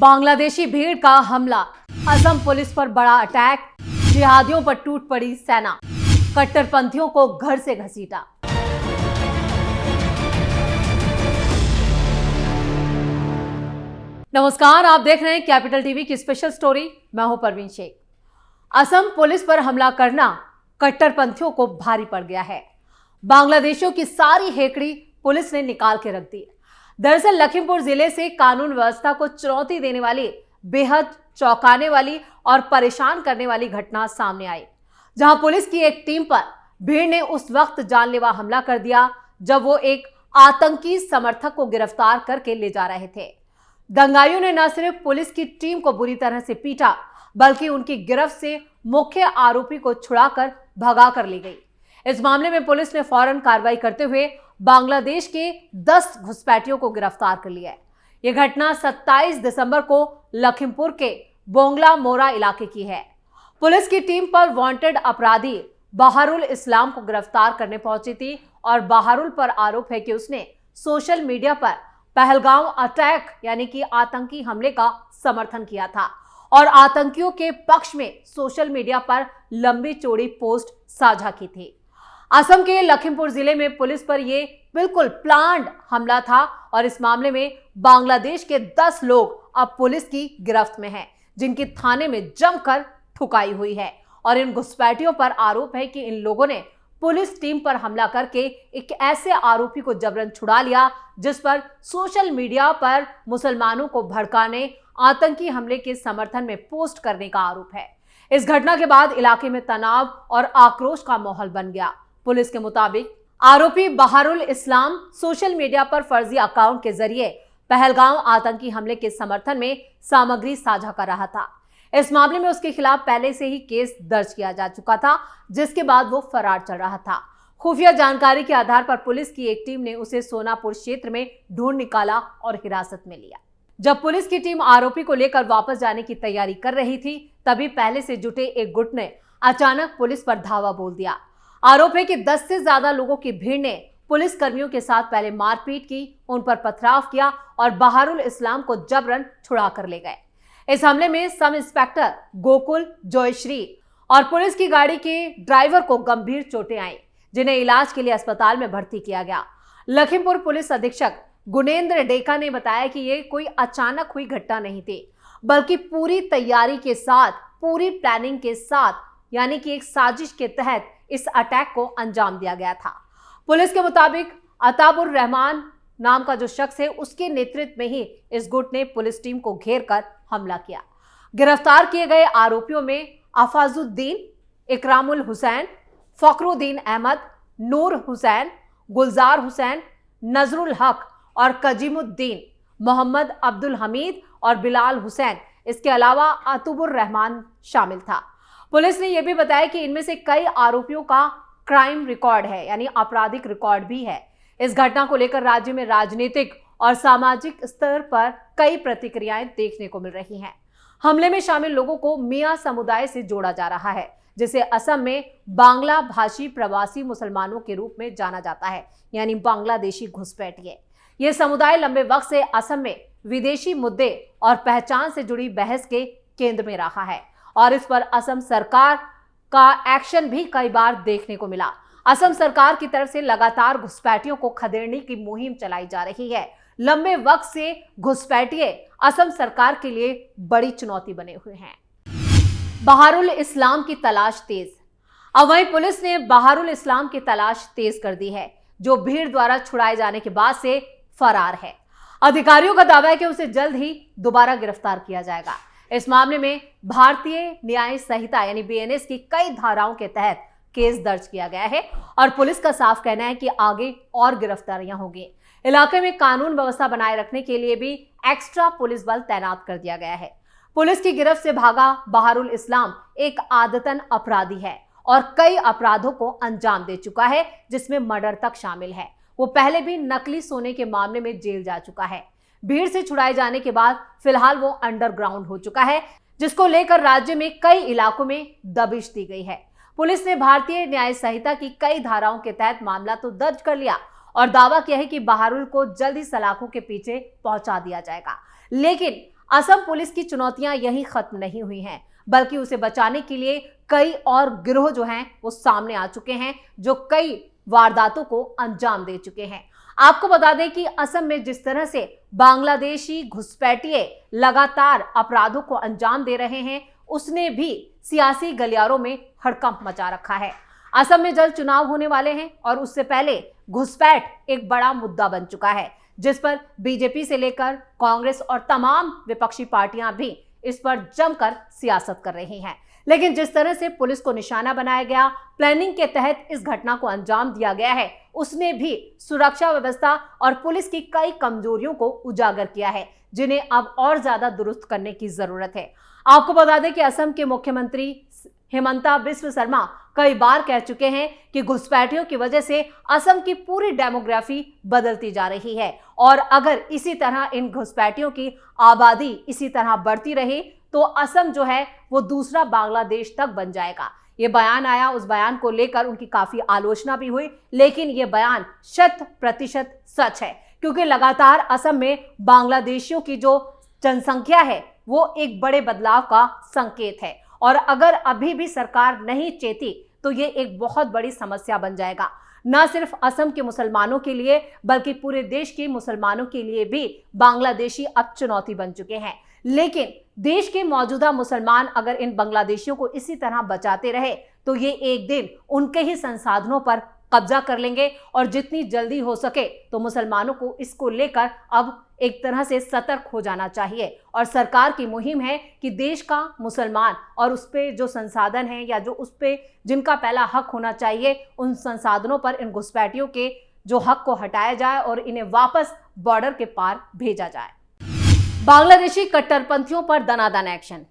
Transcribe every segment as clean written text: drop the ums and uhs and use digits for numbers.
बांग्लादेशी भीड़ का हमला, असम पुलिस पर बड़ा अटैक, जिहादियों पर टूट पड़ी सेना, कट्टरपंथियों को घर से घसीटा। नमस्कार, आप देख रहे हैं कैपिटल टीवी की स्पेशल स्टोरी। मैं हूं परवीन शेख। असम पुलिस पर हमला करना कट्टरपंथियों को भारी पड़ गया है। बांग्लादेशियों की सारी हेकड़ी पुलिस ने निकाल के रख दी। दरअसल लखीमपुर जिले से कानून व्यवस्था को चुनौती देने वाली, बेहद चौंकाने वाली और परेशान करने वाली घटना सामने आई, जहां पुलिस की एक टीम पर भीड़ ने उस वक्त जानलेवा हमला कर दिया जब वो एक आतंकी समर्थक को गिरफ्तार करके ले जा रहे थे। दंगाइयों ने न सिर्फ पुलिस की टीम को बुरी तरह से पीटा, बल्कि उनकी गिरफ्त से मुख्य आरोपी को छुड़ाकर भगा कर ले गई। इस मामले में पुलिस ने फौरन कार्रवाई करते हुए बांग्लादेश के 10 घुसपैठियों को गिरफ्तार कर लिया है। यह घटना 27 दिसंबर को लखीमपुर के बोंगला मोरा इलाके की है। पुलिस की टीम पर वांटेड अपराधी बहारुल इस्लाम को गिरफ्तार करने पहुंची थी और बहारुल पर आरोप है कि उसने सोशल मीडिया पर पहलगाम अटैक यानी कि आतंकी हमले का समर्थन किया था और आतंकियों के पक्ष में सोशल मीडिया पर लंबी चौड़ी पोस्ट साझा की थी। असम के लखीमपुर जिले में पुलिस पर यह बिल्कुल प्लान्ड हमला था और इस मामले में बांग्लादेश के 10 लोग अब पुलिस की गिरफ्त में हैं, जिनकी थाने में जमकर ठुकाई हुई है। और इन घुसपैठियों पर आरोप है कि इन लोगों ने पुलिस टीम पर हमला करके एक ऐसे आरोपी को जबरन छुड़ा लिया जिस पर सोशल मीडिया पर मुसलमानों को भड़काने, आतंकी हमले के समर्थन में पोस्ट करने का आरोप है। इस घटना के बाद इलाके में तनाव और आक्रोश का माहौल बन गया। पुलिस के मुताबिक आरोपी बहारुल इस्लाम सोशल मीडिया पर फर्जी अकाउंट के जरिए पहलगाम आतंकी हमले के समर्थन में सामग्री साझा कर रहा था। इस मामले में उसके खिलाफ पहले से ही केस दर्ज किया जा चुका था, जिसके बाद वो फरार चल रहा था। खुफिया जानकारी के आधार पर पुलिस की एक टीम ने उसे सोनापुर क्षेत्र में ढूंढ निकाला और हिरासत में लिया। जब पुलिस की टीम आरोपी को लेकर वापस जाने की तैयारी कर रही थी, तभी पहले से जुटे एक गुट ने अचानक पुलिस पर धावा बोल दिया। आरोप है कि 10 से ज्यादा लोगों की भीड़ ने पुलिस कर्मियों के साथ पहले मारपीट की, उन पर पथराव किया और बहारुल इस्लाम को जबरन छुड़ा कर ले गए। इस हमले में सब इंस्पेक्टर गोकुल जयश्री और पुलिस की गाड़ी के ड्राइवर को गंभीर चोटें आई, जिन्हें इलाज के लिए अस्पताल में भर्ती किया गया। लखीमपुर पुलिस अधीक्षक गुनेंद्र डेका ने बताया कि ये कोई अचानक हुई घटना नहीं थी, बल्कि पूरी तैयारी के साथ, पूरी प्लानिंग के साथ, यानी कि एक साजिश के तहत इस अटैक को अंजाम दिया गया था। पुलिस के मुताबिक अताबुर रहमान नाम का जो शख्स है, उसके नेतृत्व में ही इस गुट ने पुलिस टीम को घेर कर हमला किया। गिरफ्तार किए गए आरोपियों में अफाजुद्दीन, इकरामुल हुसैन, फखरुद्दीन अहमद, नूर हुसैन, गुलजार हुसैन, नजरुल हक और कजीमुद्दीन, मोहम्मद अब्दुल हमीद और बिलाल हुसैन, इसके अलावा अतुबुर रहमान शामिल था। पुलिस ने यह भी बताया कि इनमें से कई आरोपियों का क्राइम रिकॉर्ड है, यानी आपराधिक रिकॉर्ड भी है। इस घटना को लेकर राज्य में राजनीतिक और सामाजिक स्तर पर कई प्रतिक्रियाएं देखने को मिल रही हैं। हमले में शामिल लोगों को मियां समुदाय से जोड़ा जा रहा है, जिसे असम में बांग्ला भाषी प्रवासी मुसलमानों के रूप में जाना जाता है, यानी बांग्लादेशी घुसपैठिए। यह समुदाय लंबे वक्त से असम में विदेशी मुद्दे और पहचान से जुड़ी बहस के केंद्र में रहा है और इस पर असम सरकार का एक्शन भी कई बार देखने को मिला। असम सरकार की तरफ से लगातार घुसपैठियों को खदेड़ने की मुहिम चलाई जा रही है। लंबे वक्त से घुसपैठिए असम सरकार के लिए बड़ी चुनौती बने हुए हैं। बहारुल इस्लाम की तलाश तेज। अब वहीं पुलिस ने बहारुल इस्लाम की तलाश तेज कर दी है, जो भीड़ द्वारा छुड़ाए जाने के बाद से फरार है। अधिकारियों का दावा है कि उसे जल्द ही दोबारा गिरफ्तार किया जाएगा। इस मामले में भारतीय न्याय संहिता यानी बीएनएस की कई धाराओं के तहत केस दर्ज किया गया है और पुलिस का साफ कहना है कि आगे और गिरफ्तारियां होंगी। इलाके में कानून व्यवस्था बनाए रखने के लिए भी एक्स्ट्रा पुलिस बल तैनात कर दिया गया है। पुलिस की गिरफ्त से भागा बहारुल इस्लाम एक आदतन अपराधी है और कई अपराधों को अंजाम दे चुका है, जिसमें मर्डर तक शामिल है। वो पहले भी नकली सोने के मामले में जेल जा चुका है। भीड़ से छुड़ाए जाने के बाद फिलहाल वो अंडरग्राउंड हो चुका है, जिसको लेकर राज्य में कई इलाकों में दबिश दी गई है। पुलिस ने भारतीय न्याय संहिता की कई धाराओं के तहत मामला तो दर्ज कर लिया और दावा किया है कि बहारुल को जल्द ही सलाखों के पीछे पहुंचा दिया जाएगा। लेकिन असम पुलिस की चुनौतियां यही खत्म नहीं हुई हैं, बल्कि उसे बचाने के लिए कई और गिरोह जो हैं वो सामने आ चुके हैं, जो कई वारदातों को अंजाम दे चुके हैं। आपको बता दें कि असम में जिस तरह से बांग्लादेशी घुसपैठिए लगातार अपराधों को अंजाम दे रहे हैं, उसने भी सियासी गलियारों में हड़कंप मचा रखा है। असम में जल्द चुनाव होने वाले हैं और उससे पहले घुसपैठ एक बड़ा मुद्दा बन चुका है, जिस पर बीजेपी से लेकर कांग्रेस और तमाम विपक्षी पार्टियां भी इस पर जमकर सियासत कर रही हैं। लेकिन जिस तरह से पुलिस को निशाना बनाया गया, प्लानिंग के तहत इस घटना को अंजाम दिया गया है, उसने भी सुरक्षा व्यवस्था और पुलिस की कई कमजोरियों को उजागर किया है, जिन्हें अब और ज्यादा दुरुस्त करने की जरूरत है। आपको बता दें कि असम के मुख्यमंत्री हिमंता बिस्व शर्मा कई बार कह चुके हैं कि घुसपैठियों की वजह से असम की पूरी डेमोग्राफी बदलती जा रही है और अगर इसी तरह इन घुसपैठियों की आबादी इसी तरह बढ़ती रही तो असम जो है वो दूसरा बांग्लादेश तक बन जाएगा। ये बयान आया, उस बयान को लेकर उनकी काफी आलोचना भी हुई, लेकिन ये बयान 100% सच है, क्योंकि लगातार असम में बांग्लादेशियों की जो जनसंख्या है वो एक बड़े बदलाव का संकेत है और अगर अभी भी सरकार नहीं चेती तो ये एक बहुत बड़ी समस्या बन जाएगा, न सिर्फ असम के मुसलमानों के लिए बल्कि पूरे देश के मुसलमानों के लिए भी बांग्लादेशी अब चुनौती बन चुके हैं। लेकिन देश के मौजूदा मुसलमान अगर इन बांग्लादेशियों को इसी तरह बचाते रहे तो ये एक दिन उनके ही संसाधनों पर कब्जा कर लेंगे और जितनी जल्दी हो सके तो मुसलमानों को इसको लेकर अब एक तरह से सतर्क हो जाना चाहिए और सरकार की मुहिम है कि देश का मुसलमान और उस पे जो संसाधन है या जो उस पे जिनका पहला हक होना चाहिए, उन संसाधनों पर इन घुसपैठियों के जो हक को हटाया जाए और इन्हें वापस बॉर्डर के पार भेजा जाए। बांग्लादेशी कट्टरपंथियों पर दनादन एक्शन।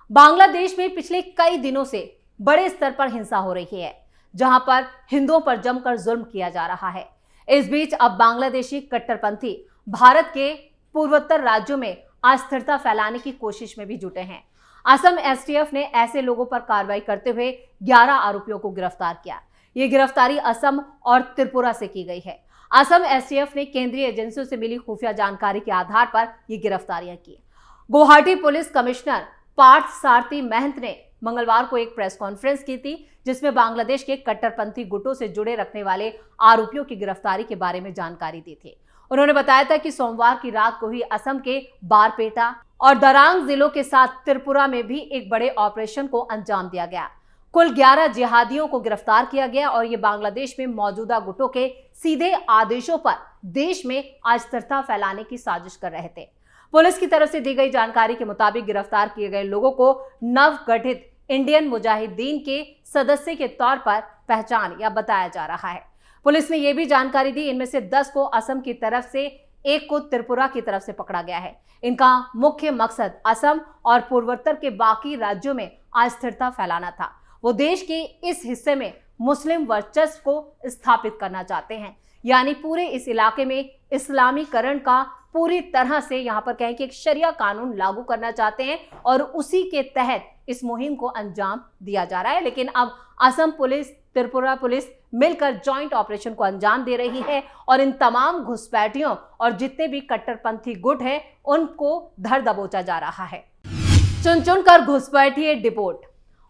बांग्लादेश में पिछले कई दिनों से बड़े स्तर पर हिंसा हो रही है, जहां पर हिंदुओं पर जमकर जुल्म किया जा रहा है। इस बीच अब बांग्लादेशी कट्टरपंथी भारत के पूर्वोत्तर राज्यों में अस्थिरता फैलाने की कोशिश में भी जुटे हैं। असम एसटीएफ ने ऐसे लोगों पर कार्रवाई करते हुए 11 आरोपियों को गिरफ्तार किया। ये गिरफ्तारी असम और त्रिपुरा से की गई है। असम एसटीएफ ने केंद्रीय एजेंसियों से मिली खुफिया जानकारी के आधार पर ये गिरफ्तारियां की। गुवाहाटी पुलिस कमिश्नर पार्थ सारथी महंत ने मंगलवार को एक प्रेस कॉन्फ्रेंस की थी, जिसमें बांग्लादेश के कट्टरपंथी गुटों से जुड़े रखने वाले आरोपियों की गिरफ्तारी के बारे में जानकारी दी थी। उन्होंने बताया था कि सोमवार की रात को ही असम के बारपेटा और दरांग जिलों के साथ त्रिपुरा में भी एक बड़े ऑपरेशन को अंजाम दिया गया। कुल 11 जिहादियों को गिरफ्तार किया गया और ये बांग्लादेश में मौजूदा गुटों के सीधे आदेशों पर देश में अस्थिरता फैलाने की साजिश कर रहे थे। पुलिस की तरफ से दी गई जानकारी के मुताबिक गिरफ्तार किए गए लोगों को नवगठित इंडियन मुजाहिदीन के सदस्य के तौर पर पहचान या बताया जा रहा है। पुलिस ने यह भी जानकारी दी, इनमें से 10 को असम की तरफ से, एक को त्रिपुरा की तरफ से पकड़ा गया है। इनका मुख्य मकसद असम और पूर्वोत्तर के बाकी राज्यों में अस्थिरता फैलाना था। वो देश के इस हिस्से में मुस्लिम वर्चस्व को स्थापित करना चाहते हैं, यानी पूरे इस इलाके में इस्लामीकरण का पूरी तरह से यहाँ पर कहें कि एक शरिया कानून लागू करना चाहते हैं और उसी के तहत इस मुहिम को अंजाम दिया जा रहा है। लेकिन अब असम पुलिस, त्रिपुरा पुलिस मिलकर जॉइंट ऑपरेशन को अंजाम दे रही है और इन तमाम घुसपैठियों और जितने भी कट्टरपंथी गुट हैं उनको धर दबोचा जा रहा है। चुन चुन कर घुसपैठिए डिपोर्ट।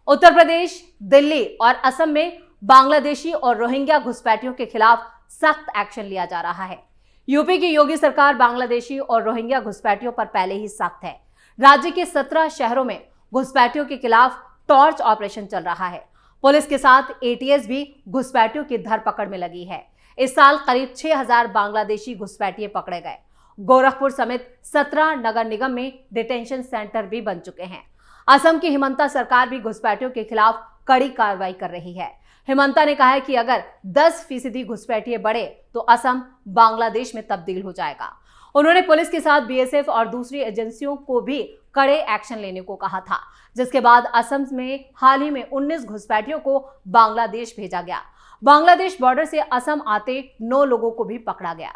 उत्तर प्रदेश, दिल्ली और असम में बांग्लादेशी और रोहिंग्या घुसपैठियों के खिलाफ सख्त एक्शन लिया जा रहा है। यूपी की योगी सरकार बांग्लादेशी और रोहिंग्या घुसपैठियों पर पहले ही सख्त है। राज्य के 17 शहरों में घुसपैठियों के खिलाफ टॉर्च ऑपरेशन चल रहा है। पुलिस के साथ एटीएस भी घुसपैठियों की धरपकड़ में लगी है। इस साल करीब 6000 बांग्लादेशी घुसपैठिए पकड़े गए। गोरखपुर समेत 17 नगर निगम में डिटेंशन सेंटर भी बन चुके हैं। असम की हिमंता सरकार भी घुसपैठियों के खिलाफ कड़ी कार्रवाई कर रही है। हिमंता ने कहा है कि अगर 10% घुसपैठिए बढ़े तो असम बांग्लादेश में तब्दील हो जाएगा। उन्होंने पुलिस के साथ बीएसएफ और दूसरी एजेंसियों को भी कड़े एक्शन लेने को कहा था, जिसके बाद असम में हाल ही में 19 घुसपैठियों को बांग्लादेश भेजा गया। बांग्लादेश बॉर्डर से असम आते 9 लोगों को भी पकड़ा गया।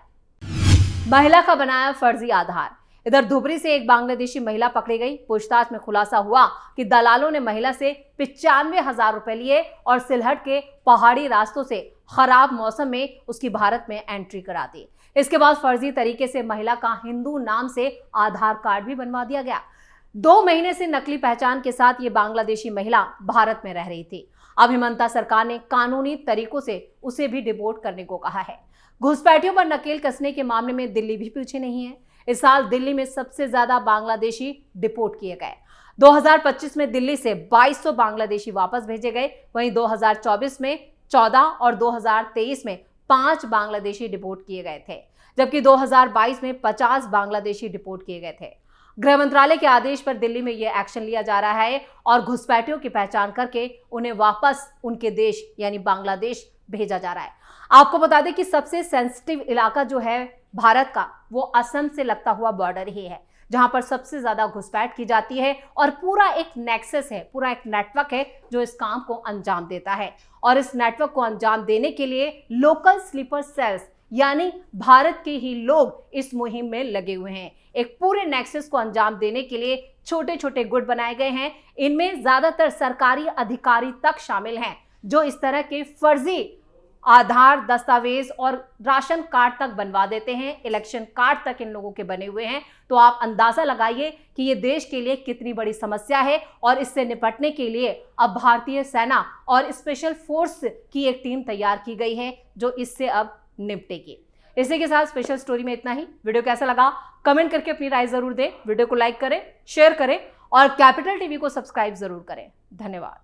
महिला का बनाया फर्जी आधार। इधर धुबरी से एक बांग्लादेशी महिला पकड़ी गई। पूछताछ में खुलासा हुआ कि दलालों ने महिला से 95,000 रुपए लिए और सिलहट के पहाड़ी रास्तों से खराब मौसम में उसकी भारत में एंट्री करा दी। इसके बाद फर्जी तरीके से महिला का हिंदू नाम से आधार कार्ड भी बनवा दिया गया। 2 महीने से नकली पहचान के साथ ये बांग्लादेशी महिला भारत में रह रही थी। अब हिमंता सरकार ने कानूनी तरीकों से उसे भी डिपोर्ट करने को कहा है। घुसपैठियों पर नकेल कसने के मामले में दिल्ली भी पीछे नहीं है। इस साल दिल्ली में सबसे ज्यादा बांग्लादेशी डिपोर्ट किए गए। 2025 में दिल्ली से 2200 बांग्लादेशी वापस भेजे गए। वहीं 2024 में 14 और 2023 में 5 बांग्लादेशी डिपोर्ट किए गए थे, जबकि 2022 में 50 बांग्लादेशी डिपोर्ट किए गए थे। गृह मंत्रालय के आदेश पर दिल्ली में यह एक्शन लिया जा रहा है और घुसपैठियों की पहचान करके उन्हें वापस उनके देश यानी बांग्लादेश भेजा जा रहा है। आपको बता दें कि सबसे सेंसिटिव इलाका जो है भारत का वो असम से लगता हुआ बॉर्डर ही है, जहां पर सबसे ज्यादा घुसपैठ की जाती है और पूरा एक नेक्सस है, पूरा एक नेटवर्क है जो इस काम को अंजाम देता है। और इस नेटवर्क को अंजाम देने के लिए लोकल स्लीपर सेल्स यानी भारत के ही लोग इस मुहिम में लगे हुए हैं। एक पूरे नेक्सस को अंजाम देने के लिए छोटे छोटे गुट बनाए गए हैं। इनमें ज्यादातर सरकारी अधिकारी तक शामिल हैं जो इस तरह के फर्जी आधार दस्तावेज और राशन कार्ड तक बनवा देते हैं। इलेक्शन कार्ड तक इन लोगों के बने हुए हैं। तो आप अंदाजा लगाइए कि ये देश के लिए कितनी बड़ी समस्या है और इससे निपटने के लिए अब भारतीय सेना और स्पेशल फोर्स की एक टीम तैयार की गई है जो इससे अब निपटेगी। इसी के साथ स्पेशल स्टोरी में इतना ही। वीडियो कैसा लगा कमेंट करके अपनी राय जरूर दें। वीडियो को लाइक करें, शेयर करें और कैपिटल टीवी को सब्सक्राइब जरूर करें। धन्यवाद।